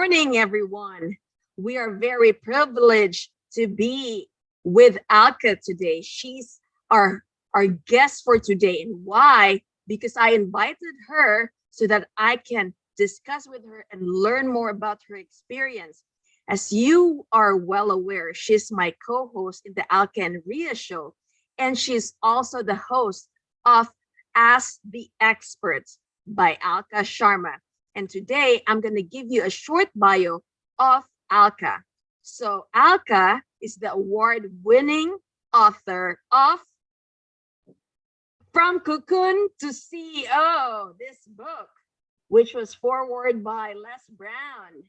morning, everyone. We are very privileged to be with Alka today. She's our guest for today. And why? Because I invited her so that I can discuss with her and learn more about her experience. As you are well aware, she's my co-host in the Alka and Ria show, and she's also the host of Ask the Experts by Alka Sharma. And today I'm going to give you a short bio of Alka. So Alka is the award-winning author of From Cocoon to CEO, this book, which was forwarded by Les Brown.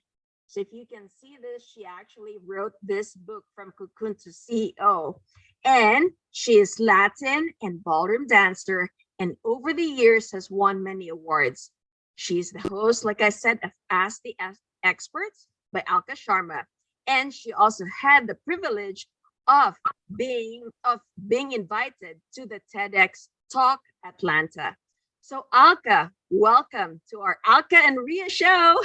So if you can see this, she actually wrote this book, From Cocoon to CEO. And she is Latin and ballroom dancer, and over the years has won many awards. She's the host, like I said, of Ask the Experts by Alka Sharma. And she also had the privilege of being invited to the TedTalk Atlanta. So Alka, welcome to our Alka and Ria show.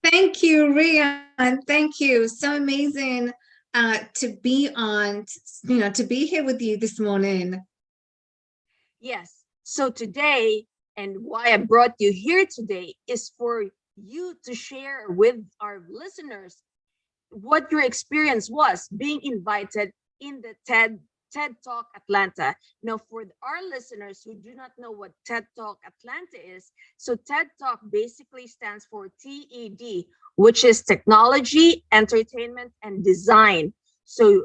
Thank you, Ria, and thank you. So amazing to be on, to be here with you this morning. Yes. So today, and why I brought you here today is for you to share with our listeners what your experience was being invited in the TED Talk Atlanta. Now, for our listeners who do not know what TED Talk Atlanta is, so TED Talk basically stands for TED, which is technology, entertainment, and design. So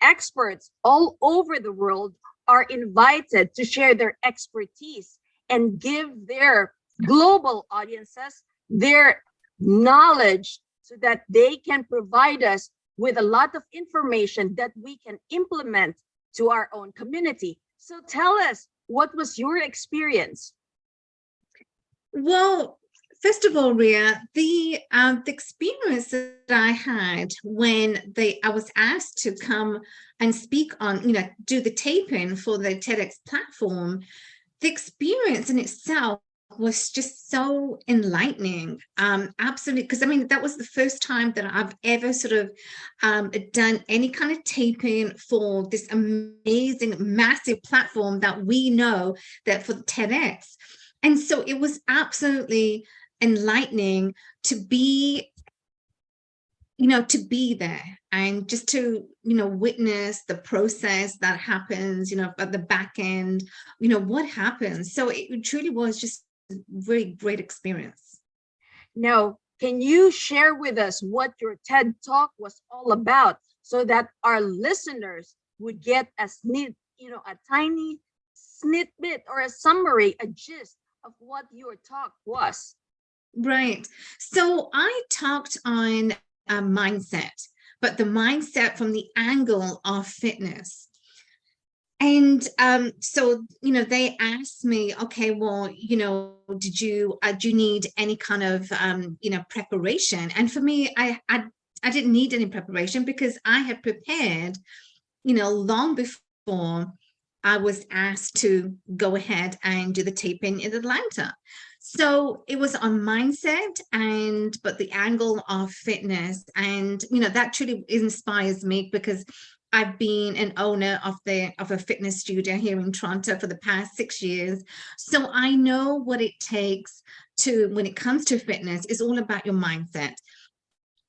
experts all over the world are invited to share their expertise and give their global audiences their knowledge so that they can provide us with a lot of information that we can implement to our own community. So tell us, what was your experience? Well, first of all, Ria, the experience that I had when I was asked to come and speak on, do the taping for the TEDx platform, the experience in itself was just so enlightening. Absolutely, because I mean, that was the first time that I've ever sort of done any kind of taping for this amazing, massive platform that we know that for TEDx. And so it was absolutely enlightening to be there and just to, witness the process that happens, at the back end, what happens. So it truly was just a very great experience. Now, can you share with us what your TED Talk was all about so that our listeners would get a tiny snippet or a summary, a gist of what your talk was? Right. So I talked on mindset, but the mindset from the angle of fitness. And so, they asked me, okay, well, do you need any kind of, preparation? And for me, I didn't need any preparation because I had prepared, long before I was asked to go ahead and do the taping in Atlanta. So it was on mindset but the angle of fitness. And, that truly inspires me because I've been an owner of a fitness studio here in Toronto for the past 6 years. So I know what it takes when it comes to fitness, it's all about your mindset.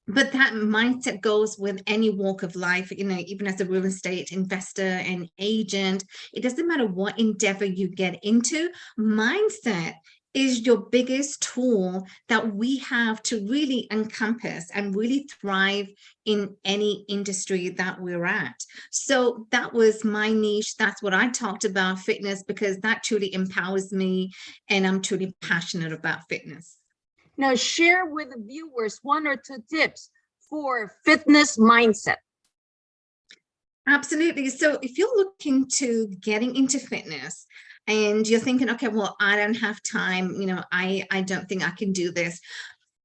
But that mindset goes with any walk of life, even as a real estate investor and agent. It doesn't matter what endeavor you get into, mindset is your biggest tool that we have to really encompass and really thrive in any industry that we're at. So that was my niche. That's what I talked about, fitness, because that truly empowers me and I'm truly passionate about fitness. Now share with the viewers 1 or 2 tips for fitness mindset. Absolutely. So if you're looking to getting into fitness, and you're thinking, okay, well, I don't have time, I don't think I can do this.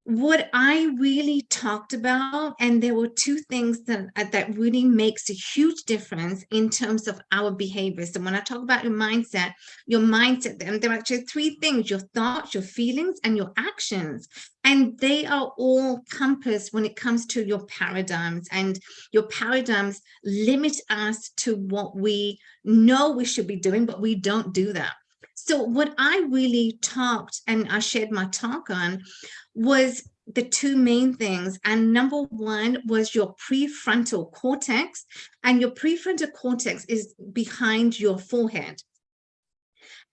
What I really talked about, and there were two things that really makes a huge difference in terms of our behaviors. So when I talk about your mindset, and there are actually three things: your thoughts, your feelings, and your actions. And they are all compassed when it comes to your paradigms. And your paradigms limit us to what we know we should be doing, but we don't do that. So what I really talked and I shared my talk on was the two main things. And number one was your prefrontal cortex. And your prefrontal cortex is behind your forehead.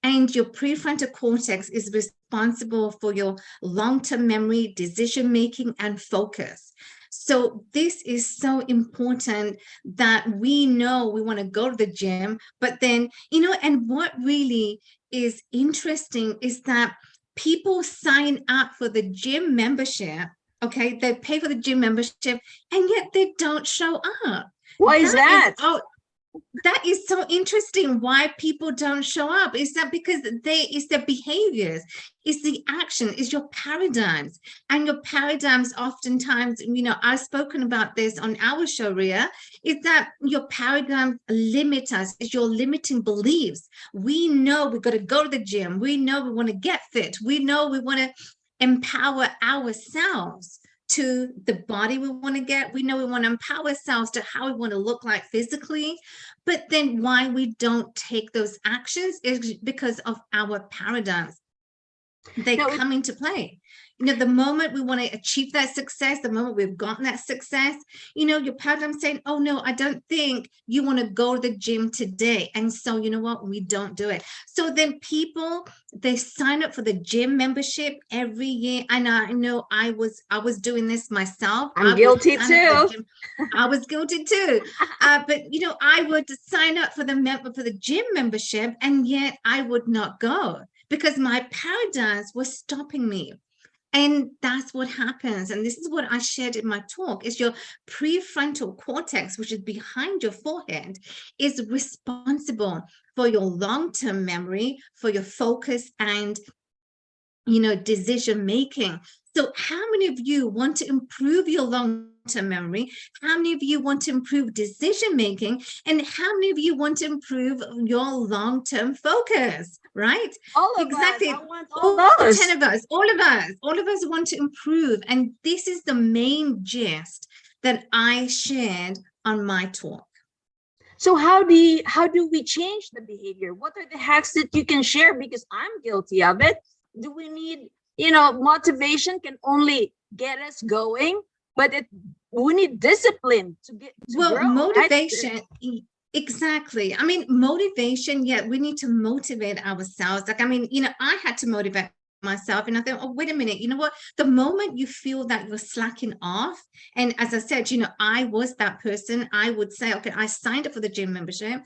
And your prefrontal cortex is responsible for your long-term memory, decision-making, and focus. So this is so important that we know we want to go to the gym, but then, and what really is interesting is that people sign up for the gym membership. Okay, they pay for the gym membership, and yet they don't show up. Why is that? That is so interesting. Why people don't show up? Is that because it's their behaviors, it's the action, it's your paradigms. And your paradigms oftentimes, I've spoken about this on our show, Ria, is that your paradigms limit us, is your limiting beliefs. We know we've got to go to the gym. We know we want to get fit. We know we want to empower ourselves to the body we want to get. We know we want to empower ourselves to how we want to look like physically. But then why we don't take those actions is because of our paradigms. They come into play. The moment we want to achieve that success, the moment we've gotten that success, your paradigm saying, oh no, I don't think you want to go to the gym today. And so, you know what, we don't do it. So then people, they sign up for the gym membership every year. And I know I was doing this myself. I'm guilty too. I was guilty too. But I would sign up for the gym membership, and yet I would not go because my paradigms were stopping me. And that's what happens. And this is what I shared in my talk, is your prefrontal cortex, which is behind your forehead, is responsible for your long-term memory, for your focus and, decision making. So how many of you want to improve your long-term memory? How many of you want to improve decision making? And how many of you want to improve your long-term focus? Right? All of exactly. Us. I want all those. 10 of us, all of us want to improve. And this is the main gist that I shared on my talk. So how do we change the behavior? What are the hacks that you can share? Because I'm guilty of it. Do we need, motivation can only get us going, but we need discipline to grow, motivation, right? Exactly. I mean, motivation, yeah, we need to motivate ourselves. Like, I had to motivate myself, and I thought, oh, wait a minute, you know what? The moment you feel that you're slacking off, and as I said, I was that person. I would say, okay, I signed up for the gym membership.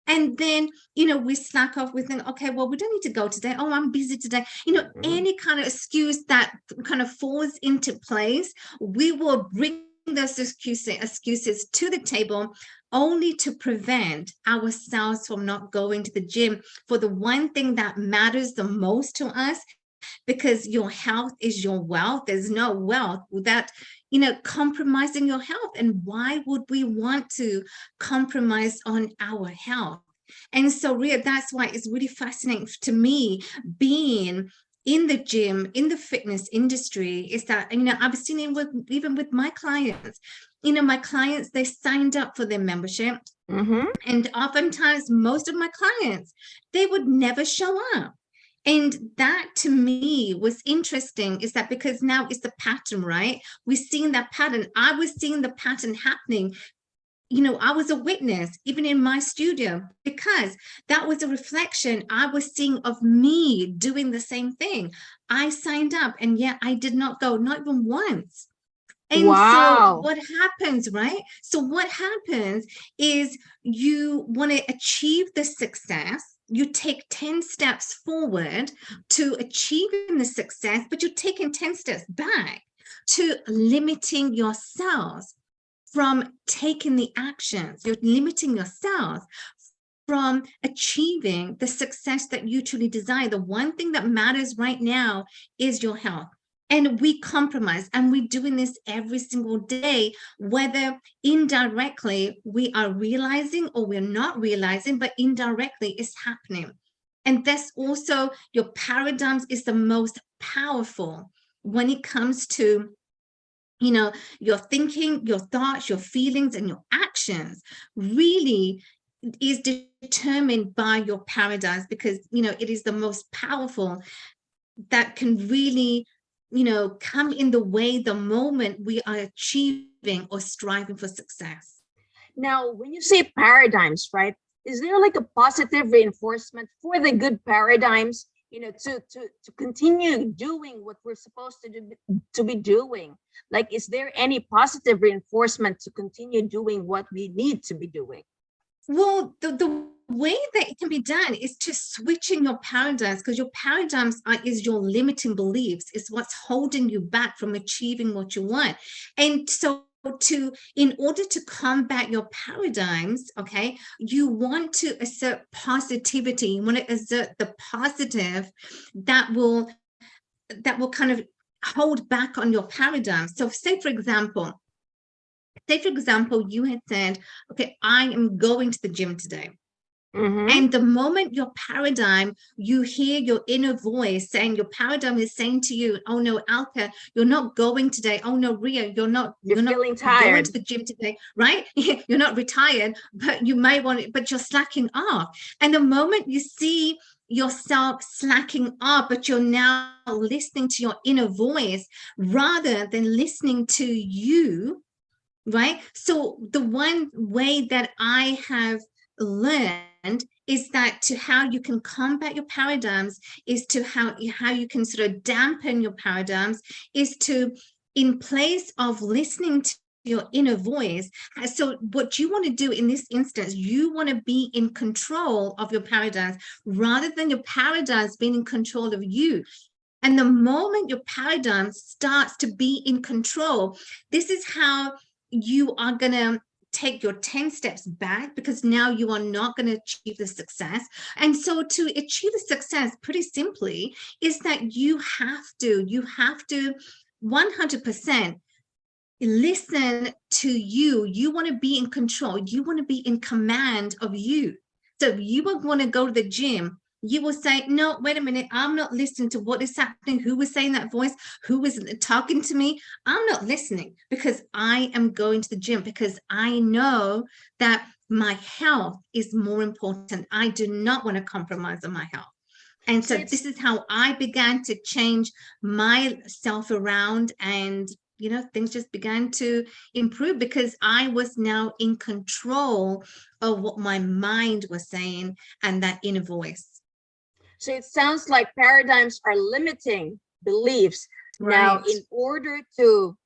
And then, we slack off, we think, okay, well, we don't need to go today. Oh, I'm busy today. Any kind of excuse that kind of falls into place, we will bring those excuses to the table, only to prevent ourselves from not going to the gym for the one thing that matters the most to us, because your health is your wealth. There's no wealth without, compromising your health. And why would we want to compromise on our health? And so, Ria, that's why it's really fascinating to me being in the gym, in the fitness industry, is that, I've seen it even with my clients. My clients, they signed up for their membership. Mm-hmm. And oftentimes, most of my clients, they would never show up. And that to me was interesting, is that because now it's the pattern, right? We're seeing that pattern. I was seeing the pattern happening. I was a witness, even in my studio, because that was a reflection I was seeing of me doing the same thing. I signed up, and yet I did not go, not even once. And wow. So what happens, right? So what happens is you want to achieve the success. You take 10 steps forward to achieving the success, but you're taking 10 steps back to limiting yourselves from taking the actions. You're limiting yourself from achieving the success that you truly desire. The one thing that matters right now is your health. And we compromise, and we're doing this every single day, whether indirectly we are realizing or we're not realizing, but indirectly it's happening. And that's also your paradigms is the most powerful when it comes to, you know, your thinking, your thoughts, your feelings, and your actions really is determined by your paradigms, because, you know, it is the most powerful that can really, you know, come in the way the moment we are achieving or striving for success. Now, when you say paradigms, right, is there like a positive reinforcement for the good paradigms, to continue doing what we're supposed to be doing? Like, is there any positive reinforcement to continue doing what we need to be doing? Well, the way that it can be done is to switching your paradigms, because your paradigms is your limiting beliefs, is what's holding you back from achieving what you want. And so in order to combat your paradigms, okay, you want to assert positivity. You want to assert the positive that will kind of hold back on your paradigm. So say for example, you had said, okay, I am going to the gym today. Mm-hmm. And the moment your paradigm, you hear your inner voice saying, your paradigm is saying to you, oh no, Alka, you're not going today. Oh no, Ria, you're not feeling going tired. to the gym today, right? You're not retired, but you may want it, but you're slacking off. And the moment you see yourself slacking off, but you're now listening to your inner voice rather than listening to you, right? So the one way that I have learned is that to how you can combat your paradigms is to how you can sort of dampen your paradigms is to, in place of listening to your inner voice. So what you want to do in this instance, you want to be in control of your paradigms rather than your paradigms being in control of you. And the moment your paradigm starts to be in control, this is how you are going to take your 10 steps back, because now you are not going to achieve the success. And so to achieve the success, pretty simply, is that you have to 100% listen to you. You want to be in control. You want to be in command of you. So if you want to go to the gym, you will say, no, wait a minute, I'm not listening to what is happening, who was saying that voice, who was talking to me. I'm not listening, because I am going to the gym, because I know that my health is more important. I do not want to compromise on my health. And so this is how I began to change myself around, and things just began to improve, because I was now in control of what my mind was saying and that inner voice. So it sounds like paradigms are limiting beliefs. Right. Now, in order to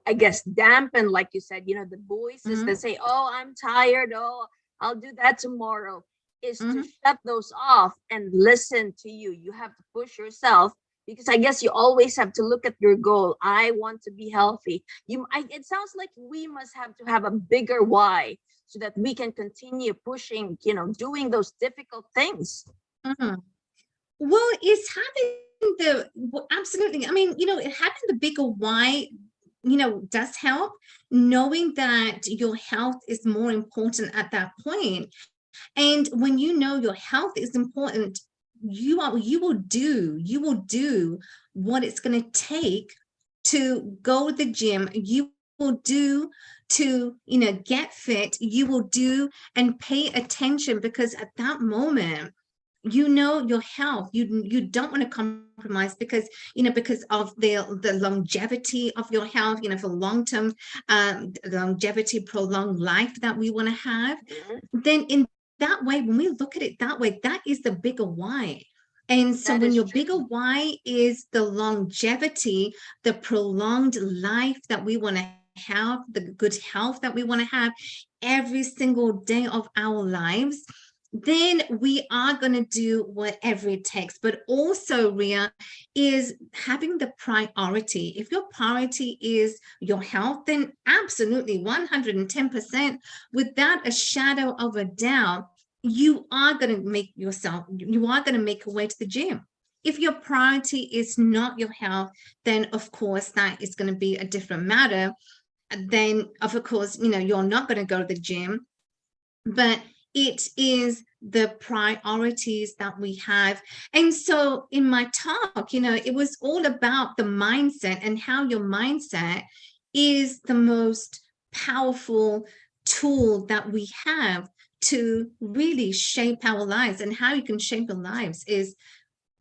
I guess dampen, like you said, the voices that say, oh, I'm tired, oh, I'll do that tomorrow, is to shut those off and listen to you. You have to push yourself, because I guess you always have to look at your goal. I want to be healthy. It sounds like we must have to have a bigger why, so that we can continue pushing, doing those difficult things. Well, it's having absolutely. I mean, having the bigger why, does help. Knowing that your health is more important at that point. And when you know your health is important, you will do what it's going to take to go to the gym. You will do to get fit. You will do and pay attention, because at that moment, your health, you don't want to compromise, because because of the longevity of your health, for long-term longevity, prolonged life that we want to have. Then in that way, when we look at it that way, that is the bigger why. And so when your bigger why is the longevity, the prolonged life that we want to have, the good health that we want to have every single day of our lives, then we are going to do whatever it takes. But also, Ria, is having the priority. If your priority is your health, then absolutely 110%, without a shadow of a doubt, you are going to make your way to the gym. If your priority is not your health, then of course that is going to be a different matter. Then of course, you're not going to go to the gym, but it is the priorities that we have. And so in my talk, it was all about the mindset and how your mindset is the most powerful tool that we have to really shape our lives. And how you can shape your lives is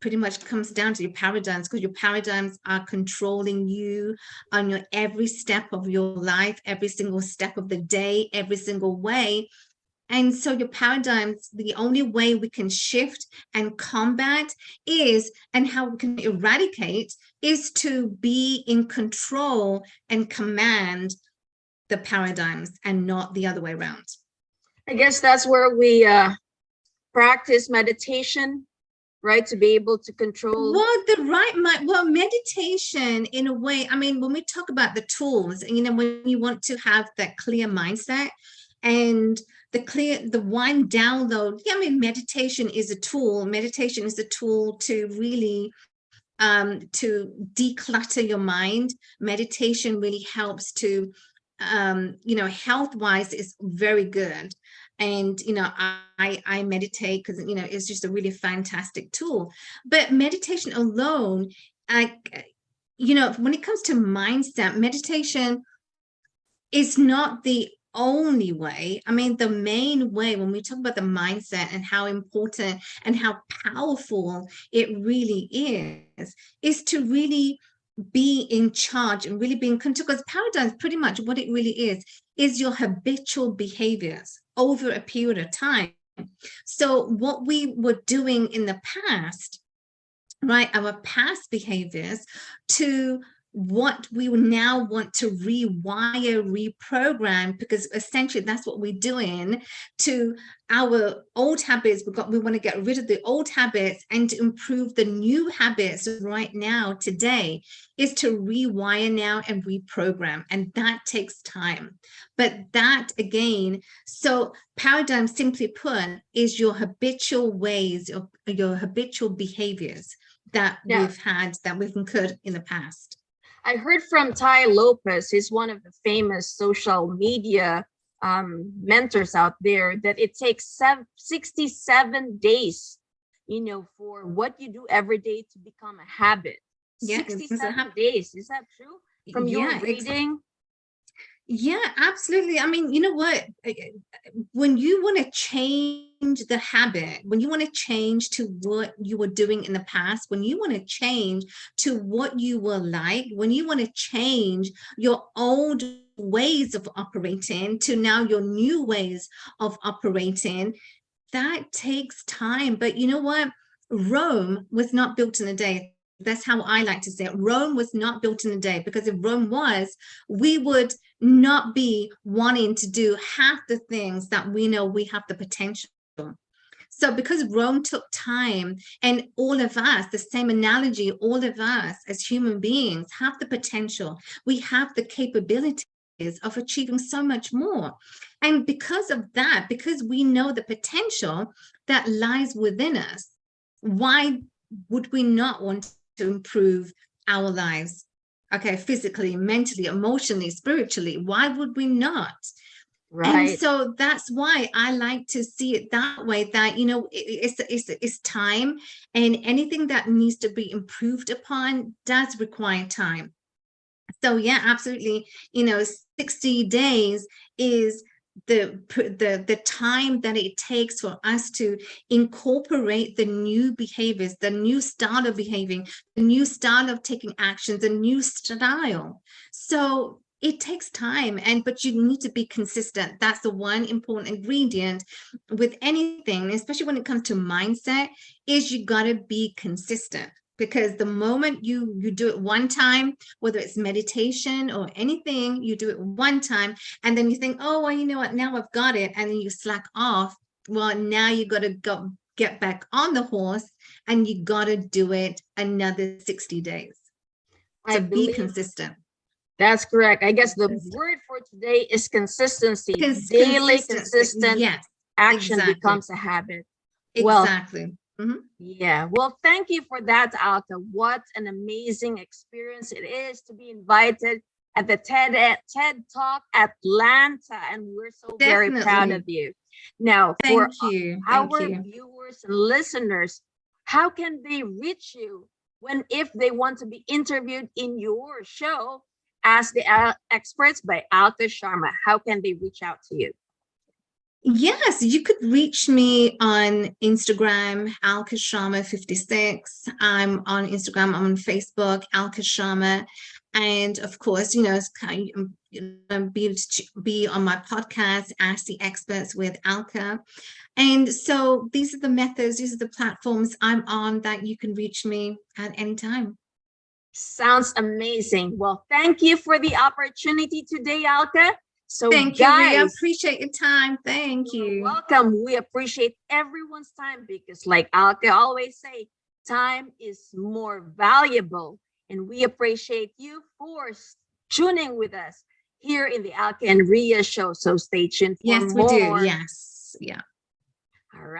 pretty much comes down to your paradigms, because your paradigms are controlling you on your every step of your life, every single step of the day, every single way. And so your paradigms, the only way we can shift and combat is, and how we can eradicate, is to be in control and command the paradigms and not the other way around. I guess that's where we practice meditation, right? To be able to control. Well, meditation in a way, I mean, when we talk about the tools, when you want to have that clear mindset and the one download, I mean, meditation is a tool. Meditation is a tool to really to declutter your mind. Meditation really helps to health wise is very good. And I meditate because it's just a really fantastic tool. But meditation alone, when it comes to mindset, meditation is not the only way. I mean, the main way when we talk about the mindset and how important and how powerful it really is to really be in charge and really be in control. Because paradigms, pretty much what it really is your habitual behaviors over a period of time. So what we were doing in the past, right, our past behaviors, to what we now want to rewire, reprogram, because essentially that's what we're doing to our old habits. We want to get rid of the old habits and to improve the new habits right now, today, is to rewire now and reprogram. And that takes time. But that again, so paradigm, simply put, is your habitual ways, your habitual behaviors that we've incurred in the past. I heard from Ty Lopez, he's one of the famous social media mentors out there, that it takes 67 days, for what you do every day to become a habit. Yeah, 67 days. Is that true? From your reading? Yeah, absolutely. I mean, you know what? When you want to change the habit, when you want to change to what you were doing in the past, when you want to change to what you were like, when you want to change your old ways of operating to now your new ways of operating, that takes time. But you know what? Rome was not built in a day. That's how I like to say it. Rome was not built in a day, because if Rome was, we would not be wanting to do half the things that we know we have the potential. So because Rome took time, and all of us, the same analogy, all of us as human beings have the potential. We have the capabilities of achieving so much more. And because of that, because we know the potential that lies within us, why would we not want to improve our lives? Okay, physically, mentally, emotionally, spiritually. Why would we not? Right. And so that's why I like to see it that way, that, it's time, and anything that needs to be improved upon does require time. So yeah, absolutely. 60 days is the time that it takes for us to incorporate the new behaviors, the new style of behaving, the new style of taking actions, a new style. So it takes time, but you need to be consistent. That's the one important ingredient with anything, especially when it comes to mindset, is you got to be consistent. Because the moment you do it one time, whether it's meditation or anything, you do it one time, and then you think, oh, well, you know what, now I've got it, and then you slack off. Well, now you got to get back on the horse, and you got to do it another 60 days. So be consistent. That's correct. I guess the word for today is consistency. Daily consistent action becomes a habit. Exactly. Yeah, well, thank you for that, Alka. What an amazing experience it is to be invited at the TED Talk Atlanta, and we're so very proud of Definitely. you. Now, for Thank you. Thank our you. viewers and listeners, how can they reach you when if they want to be interviewed in your show as the experts by Alka Sharma? How can they reach out to you? Yes, you could reach me on Instagram, Alka Sharma 56. I'm on Instagram, I'm on Facebook, Alka Sharma. And of course, it's kind of, be on my podcast, Ask the Experts with Alka. And so these are the methods, these are the platforms I'm on that you can reach me at any time. Sounds amazing. Well, thank you for the opportunity today, Alka. So, Thank you, Ria. guys, Appreciate your time. Thank you're you. welcome. We appreciate everyone's time because, like Alka always say, time is more valuable, and we appreciate you for tuning with us here in the Alka and Ria show. So, stay tuned for Yes, we do. more. Yes. Yeah. All right.